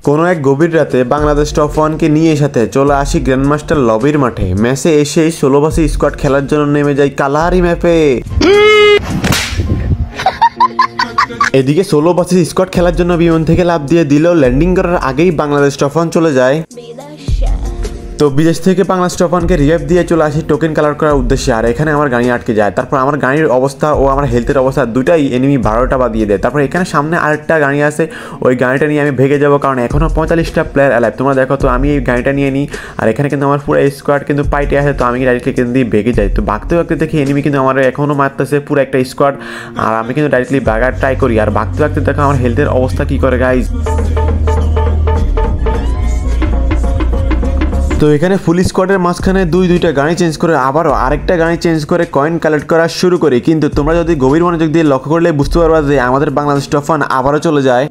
কোনো এক গভীর রাতে বাংলাদেশ টপ ওয়ানকে নিয়ে সাথে চলে আসি গ্র্যান্ডমাস্টার লবির মাঠে। ম্যাচে এসেই 16 ভার্সেস স্কোয়াড খেলার জন্য নেমে যাই কালাহারি ম্যাপে। এদিকে 16 ভার্সেস স্কোয়াড খেলার জন্য বিমান থেকে লাফ দিয়ে দিলেও ল্যান্ডিং করার আগেই বাংলাদেশ টপ ওয়ান চলে যায়। তো বিদেশ থেকে বাংলাদেশ টপ ওয়ানকে রিভাইভ দিয়ে চলে আসি টোকেন কালার করার উদ্দেশ্যে। আর এখানে আমার গাড়ি আটকে যায়। তারপর আমার গাড়ির অবস্থা ও আমার হেলথের অবস্থা দুটাই এনিমি 12টা বাদিয়ে দেয়। তারপর এখানে সামনে আরেকটা গাড়ি আছে, ওই গাড়িটা নিয়ে আমি ভেগে যাবো, কারণ এখনও 45টা প্লেয়ার অ্যালাইভ। তোমরা দেখো, তো আমি এই গাড়িটা নিয়ে নিই। আর এখানে কিন্তু আমার পুরো স্কোয়াড কিন্তু পাইটে আছে, তো আমি ডাইরেক্টলি কিন্তু দিয়ে ভেগে যাই। তো ভাগতে ভাগতে দেখি এনিমি কিন্তু আমার এখনও মারতেছে পুরো একটা স্কোয়াড। আর আমি কিন্তু ডাইরেক্টলি ভাগার ট্রাই করি। আর ভাগতে ভাগতে দেখো আমার হেলথের অবস্থা কী করে গাইজ। তো এখানে ফুল স্কোয়াডের মাঝখানে দুইটা গাড়ি চেঞ্জ করে আবারও আরেকটা গাড়ি চেঞ্জ করে কয়েন কালেক্ট করা শুরু করি। কিন্তু তোমরা যদি গভীর মনোযোগ দিয়ে লক্ষ্য করলে বুঝতে পারবা যে আমাদের বাংলাদেশ টপ ওয়ান আবারও চলে যায়।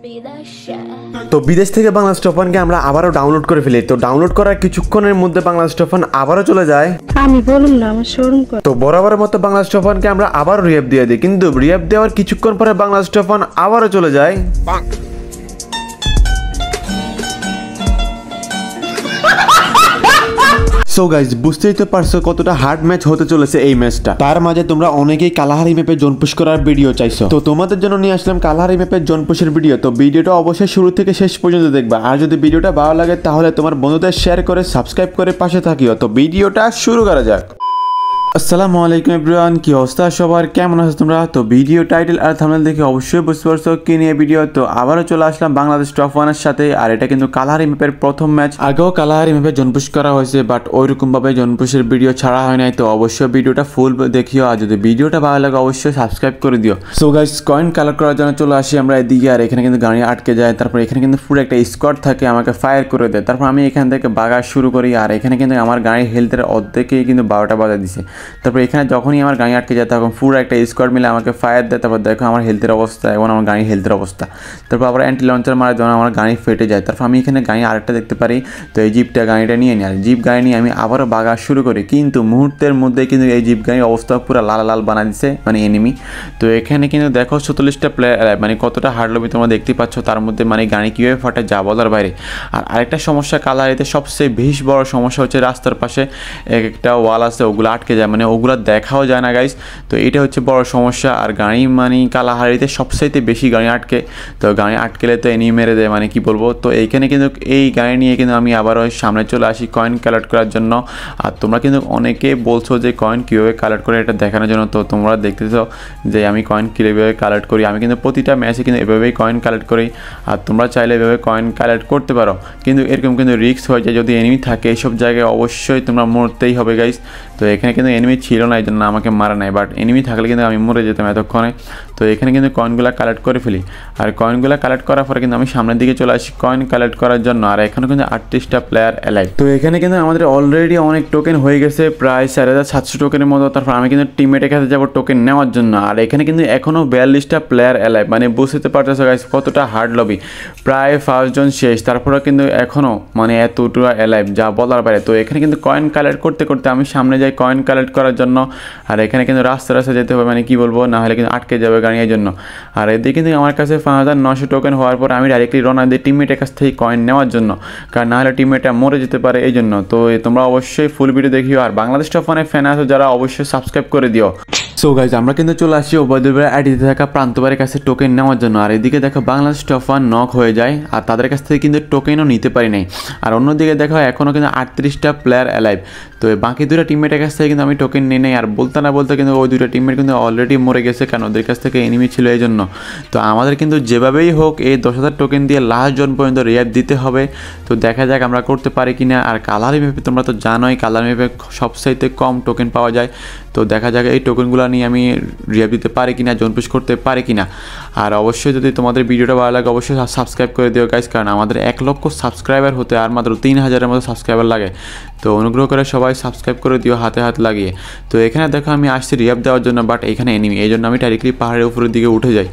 তো বিদেশ থেকে বাংলাদেশ টপ ওয়ানকে আমরা আবারও ডাউনলোড করে ফেলি। তো ডাউনলোড করার কিছুক্ষণের মধ্যে বাংলাদেশ টপ ওয়ান আবারও চলে যায়। আমি বলুন না, আমার শোরুম করে। তো বরাবরের মতো বাংলাদেশ টপ ওয়ানকে আমরা আবারও রিভাইভ দিয়ে দিই। কিন্তু রিভাইভ দেওয়ার কিছুক্ষণ পরে বাংলাদেশ টপ ওয়ান আবারও চলে যায়। সো গাইজ, বুঝতেই তো পারছো কতটা হার্ড ম্যাচ হতে চলেছে এই ম্যাচটা। তার মাঝে তোমরা অনেকেই কালাহারি ম্যাপে জোন পুশ করার ভিডিও চাইছো, তো তোমাদের জন্য নিয়ে আসলাম কালাহারি ম্যাপের জোন পুশের ভিডিও। তো ভিডিওটা অবশ্যই শুরু থেকে শেষ পর্যন্ত দেখবা। আর যদি ভিডিওটা ভালো লাগে তাহলে তোমার বন্ধুদের শেয়ার করে সাবস্ক্রাইব করে পাশে থাকিও। তো ভিডিওটা শুরু করা যাক। আসসালামু আলাইকুম এভরিওয়ান, কি অবস্থা সবার, কেমন আছো তোমরা? তো ভিডিও টাইটেল আর থাম্বনেল দেখে অবশ্যই বুঝতে পারছো কি নিয়ে ভিডিও। তো আবারও চলে আসলাম বাংলাদেশ টপ ওয়ানের সাথে। আর এটা কিন্তু কালাহারি ম্যাপের প্রথম ম্যাচ। আগেও কালাহারি ম্যাপে জোনপুশ করা হয়েছে, বাট ওইরকম ভাবে জোনপুশের ভিডিও ছাড়া হয় নাই। তো অবশ্যই ভিডিওটা ফুল দেখিও। আর যদি ভিডিওটা ভালো লাগে অবশ্যই সাবস্ক্রাইব করে দিও। সো গাইস, কয়েন কালেক্ট করার জন্য চলে আসি আমরা এদিকে। আর এখানে কিন্তু গাড়ি আটকে যায়। তারপর এখানে কিন্তু পুরো একটা স্কোয়াড থাকে, আমাকে ফায়ার করে দেয়। তারপর আমি এখান থেকে বাগা শুরু করি। আর এখানে কিন্তু আমার গাড়ির হেলথের অর্ধেকেই কিন্তু 12টা বাজা দিছে। তারপর এখানে যখনই আমার গাড়ি আটকে যায় তখন পুরো একটা স্কোয়াড মিলে আমাকে ফায়ার দেয়। তারপর দেখো আমার হেলথের অবস্থা এবং আমার গাড়ির হেলথের অবস্থা। তারপর আবার অ্যান্টি লঞ্চার মারার জন্য আমার গাড়ি ফেটে যায়। তারপর আমি এখানে গাড়ি আরেকটা দেখতে পারি, তো এই জিপটা গাড়িটা নিয়ে নিই। আর জিপ গাড়ি নিয়ে আমি আবারও বাগা শুরু করি। কিন্তু মুহূর্তের মধ্যে কিন্তু এই জিপ গাড়ির অবস্থা পুরো লাল লাল বানা দিচ্ছে, মানে এনিমি। তো এখানে কিন্তু দেখো 46টা প্লেয়ার, মানে কতটা হার্ড লবি তোমরা দেখতে পাচ্ছ। তার মধ্যে মানে গাড়ি কীভাবে ফাটে যা বলার বাইরে। আর আরেকটা সমস্যা কালাহারিতে সবচেয়ে বেশি বড় সমস্যা হচ্ছে রাস্তার পাশে একটা ওয়াল আছে, ওগুলো আটকে যায়, মানে ওগুলো দেখাও যায় না গাইস। তো এটা হচ্ছে বড় সমস্যা। আর গাড়ি মানে কালাহারিতে সবচাইতে বেশি গাড়ি আটকে। তো গাড়ি আটকেলে তো এনিমি মেরে দেয়, মানে কি বলবো। তো এইখানে কিন্তু এই গাড়ি নিয়ে কিন্তু আমি আবারও সামনে চলে আসি কয়েন কালেক্ট করার জন্য। আর তোমরা কিন্তু অনেকে বলছো যে কয়েন কীভাবে কালেক্ট করে এটা দেখানোর জন্য। তো তোমরা দেখতেছো যে আমি কয়েন কীভাবে কালেক্ট করি। আমি কিন্তু প্রতিটা ম্যাচে কিন্তু এভাবেই কয়েন কালেক্ট করি। আর তোমরা চাইলে এভাবে কয়েন কালেক্ট করতে পারো। কিন্তু এরকম কিন্তু রিস্ক হয়ে যায়, যদি এনিমি থাকে এইসব জায়গায় অবশ্যই তোমরা মরতেই হবে গাইস। তো এখানে কিন্তু এনিমি ছিল না, এই জন্য আমাকে মারা নাই, বাট এনিমি থাকলে কিন্তু আমি মরে যেতাম এতক্ষণে। তো এখানে কিন্তু কয়েনগুলো কালেক্ট করে ফেলি। আর কয়েনগুলো কালেক্ট করার পরে কিন্তু আমি সামনের দিকে চলে আসি কয়েন কালেক্ট করার জন্য। আর এখানে কিন্তু 38টা প্লেয়ার অ্যালাইভ। তো এখানে কিন্তু আমাদের অলরেডি অনেক টোকেন হয়ে গেছে, প্রায় 4700 টোকেনের মতো। তারপর আমি কিন্তু টিমমেটের কাছে যাবো টোকেন নেওয়ার জন্য। আর এখানে কিন্তু এখনও 42টা প্লেয়ার অ্যালাইভ, মানে বুঝতে পারতেছো গাইস কতটা হার্ড লবি। প্রায় 5 জন শেষ, তারপরে কিন্তু এখনও মানে এতটা অ্যালাইভ যা বলার বাইরে। তো এখানে কিন্তু কয়েন কালেক্ট করতে করতে আমি সামনে যাই কয়েন কালেক্ট করার জন্য। আর এখানে কিন্তু রাস্তা যেতে হবে, মানে কি বলবো, না হলে কিন্তু আটকে যাবে গাড়ি, এই জন্য। আর এদিকে কিন্তু আমার কাছে 5900 টোকেন হওয়ার পর আমি ডাইরেক্টলি রওনা দিই টিমমেটের কাছ থেকে কয়েন নেওয়ার জন্য, কারণ না হলে টিমমেটটা মরে যেতে পারে, এই জন্য। তো তোমরা অবশ্যই ফুল ভিডিও দেখিও। আর বাংলাদেশ টপ ওয়ানের ফ্যান আছো যারা অবশ্যই সাবস্ক্রাইব করে দিও। সো গাইজ, আমরা কিন্তু চলে আসি ওবায়দুলের আইডিতে থাকা প্রান্তবাড়ির কাছে টোকেন নেওয়ার জন্য। আর এদিকে দেখো বাংলাদেশ টপ ওয়ান নক হয়ে যায়, আর তাদের কাছ থেকে কিন্তু টোকেনও নিতে পারি নাই। আর অন্যদিকে দেখো এখনও কিন্তু 38টা প্লেয়ার অ্যালাইভ। তো বাকি দুটো টিমমেটের কাছ থেকে কিন্তু আমি টোকেন নিয়ে নেই। আর বলতে না বলতে কিন্তু ওই দুটো টিমমেট কিন্তু অলরেডি মরে গেছে, কারণ ওদের কাছ থেকে এনিমি ছিল, এই জন্য। তো আমাদের কিন্তু যেভাবেই হোক এই 10,000 টোকেন দিয়ে লাস্ট জন পর্যন্ত রিয়াপ দিতে হবে। তো দেখা যাক আমরা করতে পারি কিনা। আর কালার ম্যাপে তোমরা তো জানোই কালার ম্যাপে সবচাইতে কম টোকেন পাওয়া যায়। তো দেখা যাক এই টোকেনগুলো নিয়ে আমি রিয়াপ দিতে পারি কিনা, জোন পুশ করতে পারি কিনা। আর অবশ্যই যদি তোমাদের ভিডিওটা ভালো লাগে অবশ্যই সাবস্ক্রাইব করে দিও গাইস, কারণ আমাদের 1 লক্ষ সাবস্ক্রাইবার হতে আর মাত্র 3000-এর মতো সাবস্ক্রাইবার লাগে। তো অনুগ্রহ করে সবাই সাবস্ক্রাইব করে দিও হাতে হাত লাগিয়ে। তো এখানে দেখো আমি আসছি রিয়াপ দেওয়ার জন্য, বাট এখানে এনিমি, এই জন্য আমি ডাইরেক্টলি পাহাড়ের উপরের দিকে উঠে যাই।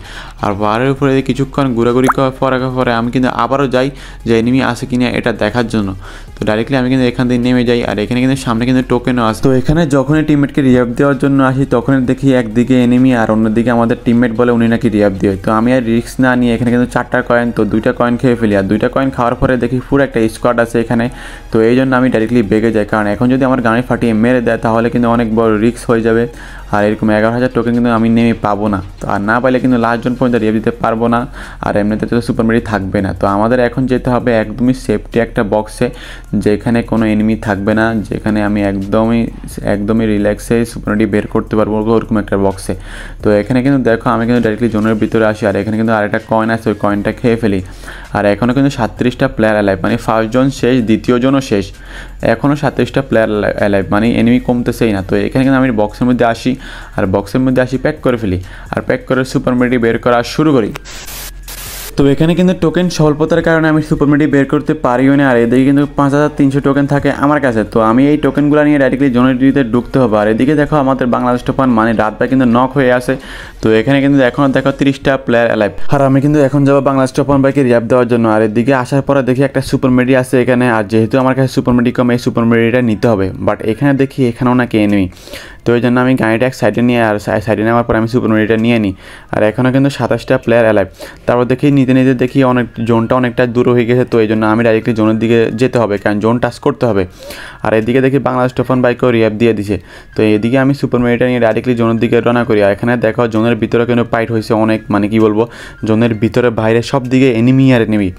আর পাহাড়ের উপরে কিছুক্ষণ ঘোরাঘুরি করার পরে আমি কিন্তু আবারও যাই যে এনিমি আছে কিনা এটা দেখার জন্য। তো ডাইরেক্টলি আমি কিন্তু এখান থেকে নেমে যাই। আর এখানে কিন্তু সামনে কিন্তু টোকেনও আছে। তো এখানে যখনই টিমমেটকে রিয়াপ দেওয়ার জন্য আসি তখনই দেখি একদিকে এনিমি আর অন্যদিকে আমাদের টিমমেট বলে উনি নাকি রিয়াপ দিয়ে হয়। তো আমি আর রিস্ক না নিয়ে এখানে কিন্তু 4টা কয়েন, তো 2টা কয়েন খেয়ে ফেলি। আর 2টা কয়েন খাওয়ার পরে দেখি পুরো একটা স্কোয়াড আছে এখানে। তো এই জন্য আমি ডাইরেক্টলি বেগে যাই, কারণ এখন যদি আমার গাড়ি ফাটিয়ে মেরে দেয় তাহলে কিন্তু অনেক বড় রিস্ক হয়ে যাবে। আর এরকম 11,000 টোকেন কিন্তু আমি নেমে পাবো না। তো আর না পাইলে কিন্তু লাস্ট জন পর্যন্ত রিভ দিতে পারবো না, আর এমনিতে তো সুপার মেডি থাকবে না। তো আমাদের এখন যেতে হবে একদমই সেফটি একটা বক্সে, যেখানে কোনো এনিমি থাকবে না, যেখানে আমি একদমই রিল্যাক্সে সুপার মেডি বের করতে পারবো ওরকম একটা বক্সে। তো এখানে কিন্তু দেখো আমি কিন্তু ডাইরেক্টলি জোনের ভিতরে আসি, আর এখানে কিন্তু আরেকটা কয়েন আছে, ওই কয়েনটা খেয়ে ফেলি। আর এখনও কিন্তু 37টা প্লেয়ার অ্যালাইভ, মানে ফার্স্ট জন শেষ, দ্বিতীয় জনও শেষ, এখনও 37টা প্লেয়ার অ্যালাইভ, মানে এনিমি কমতেছেই না। তো এখানে কিন্তু আমি বক্সের মধ্যে আসি, আর বক্সের মধ্যে আসি প্যাক করে ফেলি, আর প্যাক করে সুপার মেডি বের করা শুরু করি। তো এখানে কিন্তু টোকেন স্বল্পতার কারণে আমি সুপার মেডি বের করতে পারিও না, আর এদিকে কিন্তু 5300 টোকেন থাকে আমার কাছে। তো আমি এই টোকেনগুলো নিয়ে ডাইরেক্টলি জোনেটিতে ঢুকতে হবে। আর এদিকে দেখো আমাদের বাংলাদেশ টোপান মানে রাতটা কিন্তু নক হয়ে আসে। তো এখানে কিন্তু এখনও দেখো 30টা প্লেয়ার অ্যালাইভ, আর আমি কিন্তু এখন যাবো বাংলাদেশ টোপান বাইকে র্যাপ দেওয়ার জন্য। আর এদিকে আসার পরে দেখি একটা সুপার মেডি আছে এখানে, আর যেহেতু আমার কাছে সুপার মেডি কম, এই সুপার মেডিটা নিতে হবে। বাট এখানে দেখি এখানেও নাকি এনিমি, তো ওই জন্য আমি গাড়িটা এক সাইডে নিয়ে, আর সাইডে নেওয়ার পর আমি সুপার মেডিটা নিয়ে নিই। আর এখনও কিন্তু 27টা প্লেয়ার অ্যালাইভ। তারপর দেখি নিতে দেখি জোনটা অনেকটা দূর হয়ে গেছে। তো এই জন্য আমি ডাইরেক্টলি জোনের দিকে যেতে হবে, কারণ জোন টাচ করতে হবে। আর এদিকে দেখি বাংলাদেশ টোফান বাইকেও রিয়াপ দিয়ে দিছে। তো এদিকে আমি সুপার মেডিটা নিয়ে ডাইরেক্টলি জোনের দিকে রওনা করি। আর এখানে দেখো জোনের ভিতরে কিন্তু ফাইট হয়েছে অনেক, মানে কি বলবো, জোনের ভিতরে বাইরে সব দিকে এনিমি আর এনিমি।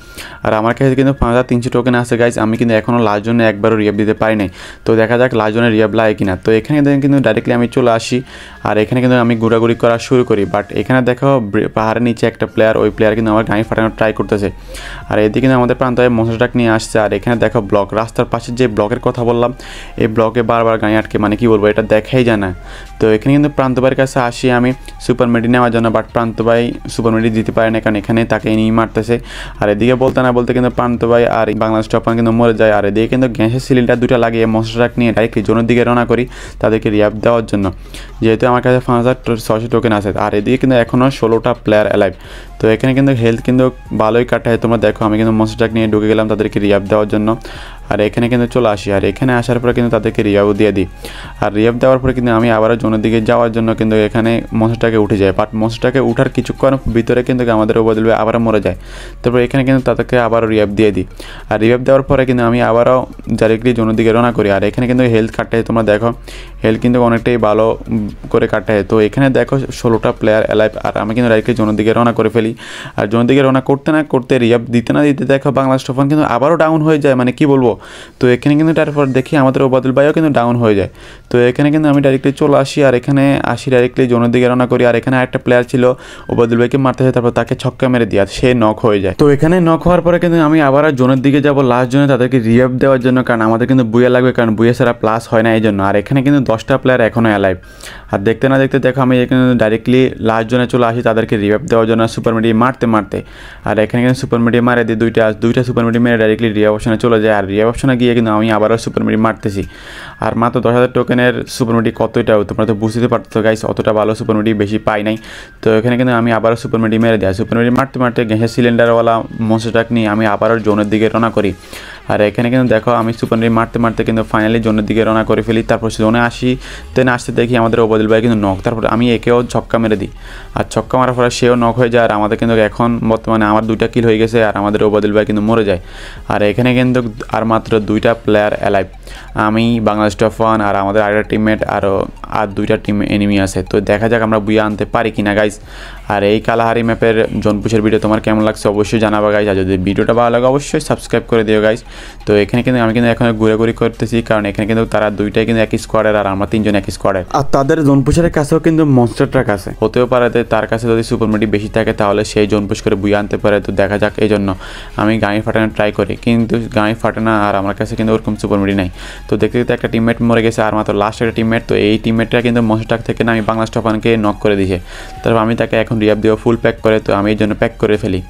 আর আমার কাছে কিন্তু 5300 টোকেন আছে গাইজ, আমি কিন্তু এখনও লাস্ট জোনে একবারও রিয়াপ দিতে পারি নাই। তো দেখা যাক লাস্ট জোনে রিয়াপ লাগে কিনা। তো এখানে কিন্তু ডাইরেক্টলি আমি চলে আসি, আর এখানে কিন্তু আমি ঘোরাঘুরি করা শুরু করি। বাট এখানে দেখো পাহাড়ের নিচে একটা প্লেয়ার, ওই প্লেয়ার কিন্তু আমার গাড়ি ফাটানোর ট্রাই করতেছে। আর এদিকে কিন্তু আমাদের প্রান্ত মনস্টার ট্রাক নিয়ে আসছে। আর এখানে দেখো ব্লক, রাস্তার পাশে যে ব্লকের কথা বললাম, এই ব্লকে বারবার গাড়ি আটকে, মানে কি বলবো, এটা দেখাই যায় না। তো এখানে কিন্তু প্রান্ত ভাইয়ের কাছে আসি আমি সুপার মেডি নেওয়ার জন্য, বাট প্রান্ত ভাই সুপার মেডি দিতে পারে না, কারণ এখানে তাকে নিয়ে মারতেছে। আর এদিকে বলতে না বলতে কিন্তু প্রান্ত ভাই আর বাংলাদেশ টপান কিন্তু মরে যায়। আর এদিকে কিন্তু গ্যাসের সিলিন্ডার 2টা লাগিয়ে মনস্টার ট্রাক নিয়ে ডাইরেক্টলি জোনের দিকে রওনা করি তাদেরকে রিয়াপ দেওয়ার জন্য, যেহেতু আমার কাছে 5600 টোকেন আছে। আর এদিকে কিন্তু এখনও 16টা প্লেয়ার অ্যালাইভ। তো এখানে কিন্তু হেলথ কিন্তু ভালোই কাটায়, তোমরা দেখো আমি কিন্তু মনস্টার ট্রাক নিয়ে ঢুকে গেলাম তাদেরকে রিয়াপ দেওয়ার জন্য। আর এখানে কিন্তু চলে আসি, আর এখানে আসার পরে কিন্তু তাদেরকে রিয়াবও দিয়ে দিই। আর রিয়াব দেওয়ার পরে কিন্তু আমি আবারও জোনের দিকে যাওয়ার জন্য কিন্তু এখানে মনস্টারটাকে উঠে যায়। বাট মনস্টারটাকে উঠার কিছুক্ষণ ভিতরে কিন্তু আমাদের বদল আবারও মরে যায়। তারপর এখানে কিন্তু তাদেরকে আবারও রিয়াব দিয়ে দিই। আর রিয়াব দেওয়ার পরে কিন্তু আমি আবারও ডাইরেক্টলি জোনের দিকে রওনা করি। আর এখানে কিন্তু হেলথ কাটায়, তোমরা দেখো হেলথ কিন্তু অনেকটাই ভালো করে কাটায়। তো এখানে দেখো 16টা প্লেয়ার অ্যালাইভ, আর আমি কিন্তু ডাইরেক্টলি জোনের দিকে রওনা করে ফেলি। আর জোনের দিকে রওনা করতে না করতে রিয়াব দিতে না দিতে দেখো বাংলাদেশ টোফান কিন্তু আবারও ডাউন হয়ে যায়, মানে কি বলবো। তো এখানে কিন্তু তারপর দেখি আমাদের ওবাদুল ভাইও কিন্তু ডাউন হয়ে যায়। তো এখানে কিন্তু আমি ডাইরেক্টলি চলে আসি, আর এখানে আসি ডাইরেক্টলি জোনের দিকে রওনা করি। আর এখানে একটা প্লেয়ার ছিল ওবাদুল ভাইকে মারতে হয়, তারপর তাকে ছক্কা মেরে দিয়ে সে নক হয়ে যায়। তো এখানে নক হওয়ার পরে কিন্তু আমি আবার জোনের দিকে যাব লাস্ট জোনে তাদেরকে রিয়াপ দেওয়ার জন্য, কারণ আমাদের কিন্তু বুয়া লাগবে, কারণ বুয়া ছাড়া প্লাস হয় না এই জন্য। আর এখানে কিন্তু 10টা প্লেয়ার এখনও অ্যালাইভ। আর দেখতে না দেখতে দেখো আমি এখানে ডাইরেক্টলি লাস্ট জোনে চলে আসি তাদেরকে রিভাইভ দেওয়ার জন্য সুপার মেডি মারতে। আর এখানে কিন্তু সুপার মেডি মারে দিই দুইটা সুপার মেডি মেরে ডাইরেক্টলি রিভাইভ অপশনে চলে যায়। আর রিভাইভ অপশনে গিয়ে কিন্তু আমি আবারও সুপার মেডি মারতেছি। আর মাত্র 10,000 টোকেনের সুপার মেডি কতটা তোমরা তো বুঝতে পারতো গাইস, অতটা ভালো সুপার মেডি বেশি পাই নাই। তো এখানে কিন্তু আমি আবারও সুপার মেডি মেরে দেয়। সুপার মেডি মারতে গ্যাসের সিলিন্ডারওয়ালা মনস্টার ট্রাক নিয়ে আমি আবারও জোনের দিকে রওনা করি। আর এখানে কিন্তু দেখো আমি সুপার মেডি মারতে কিন্তু ফাইনালি জোনের দিকে রওনা করে ফেলি। তারপর জোনে আসতে দেখি আমাদের ওবাদুল ভাই কিন্তু নক। তারপর আমি একেও ছক্কা মেরে দিই, আর ছক্কা মারার পরে সেও নক হয়ে যায়। আর আমাদের কিন্তু এখন বর্তমানে আমার 2টা কিল হয়ে গেছে, আর আমাদের ওবাদুল ভাই কিন্তু মরে যায়। আর এখানে কিন্তু আর মাত্র 2টা প্লেয়ার অ্যালাইভ, আমি বাংলাদেশ টপ 1 আর আমাদের আরেকটা টিমমেট আর 2টা টিম এনিমি আছে। তো দেখা যাক আমরা বুয়া আনতে পারি কিনা গাইজ। আর এই কালাহারি ম্যাপের জনপুষের ভিডিও তোমার কেমন লাগছে অবশ্যই জানাবা গাইজ। আর যদি ভিডিওটা ভালো লাগে অবশ্যই সাবস্ক্রাইব করে দিও গাইজ। তো এখানে কিন্তু আমি কিন্তু এখন ঘুরাঘুরি করতেছি, কারণ এখানে কিন্তু তারা 2টাই কিন্তু একই স্কোয়াডের, আর আমরা 3জন একই স্কোয়াডের। আর তাদের জনপুষের কাছেও কিন্তু মনস্টার ট্রাক আছে, হতেও পারে তার কাছে যদি সুপার মেডি বেশি থাকে তাহলে সেই জনপুষ করে বুয়া আনতে পারে। তো দেখা যাক, এই জন্য আমি গাড়ি ফাটানোর ট্রাই করি, কিন্তু গাড়ি ফাটে না। আর আমার কাছে কিন্তু ওরকম সুপার মেডি নাই। তো দেখতে দেখতে একটা টিমমেট মরে গেছে, আর মাত্র লাস্ট একটা টিমমেট। তো এই টিমমেটটা কিন্তু মনস্টার ট্রাক থেকে আমি বাংলাদেশ টপ 1কে নক করে দিয়েছে। তারপর আমি তাকে এখন রিয়াপ দিয়ে ফুল প্যাক করে, তো আমি এই জন্য প্যাক করে ফেলি,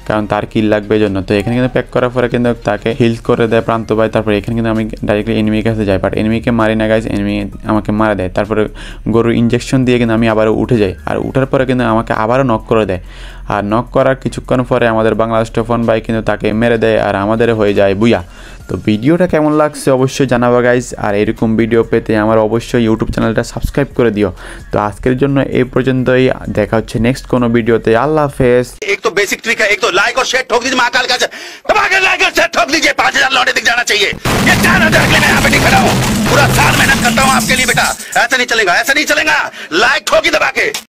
কারণ তার কিল লাগবে এই জন্য। তো এখানে কিন্তু প্যাক করার পরে কিন্তু তাকে হিল করে দেয় প্রান্ত ভাই। তারপরে এখানে কিন্তু আমি ডাইরেক্টলি এনিমির কাছে যাই, বাট এনিমিকে মারি না গাইজ, এনিমি আমাকে মারা দেয়। তারপরে গরুর ইঞ্জেকশন দিয়ে কিন্তু আমি আবারও উঠে যাই, আর উঠার পরে কিন্তু আমাকে আবারও নক করে দেয়। আর নক করার কিছুক্ষণ পরে আমাদের বাংলাদেশ টপ 1 ভাই কিন্তু তাকে মেরে দেয়, আর আমাদের হয়ে যায় বুয়া। তো ভিডিওটা কেমন লাগছে অবশ্যই জানাবো গাইজ, আর এরকম ভিডিও পেতে আমার অবশ্যই ইউটিউব চ্যানেলটা সাবস্ক্রাইব করে দিও। তো আজকের জন্য এই পর্যন্তই, দেখা হচ্ছে নেক্সট কোনো ভিডিওতে। আল্লাহ হাফেজ। एक तो बेसिक ट्रिक है, एक तो लाइक और शेयर ठोक दीजिए, महाकाल का दबा के लाइक और शेयर ठोक दीजिए, 5000 लौटे दिख जाना चाहिए। ये 4000 के लिए मैं यहाँ पे नहीं खड़ा हूँ, पूरा साल मेहनत करता हूँ आपके लिए बेटा, ऐसा नहीं चलेगा, ऐसा नहीं चलेगा। लाइक ठोकी दबा के।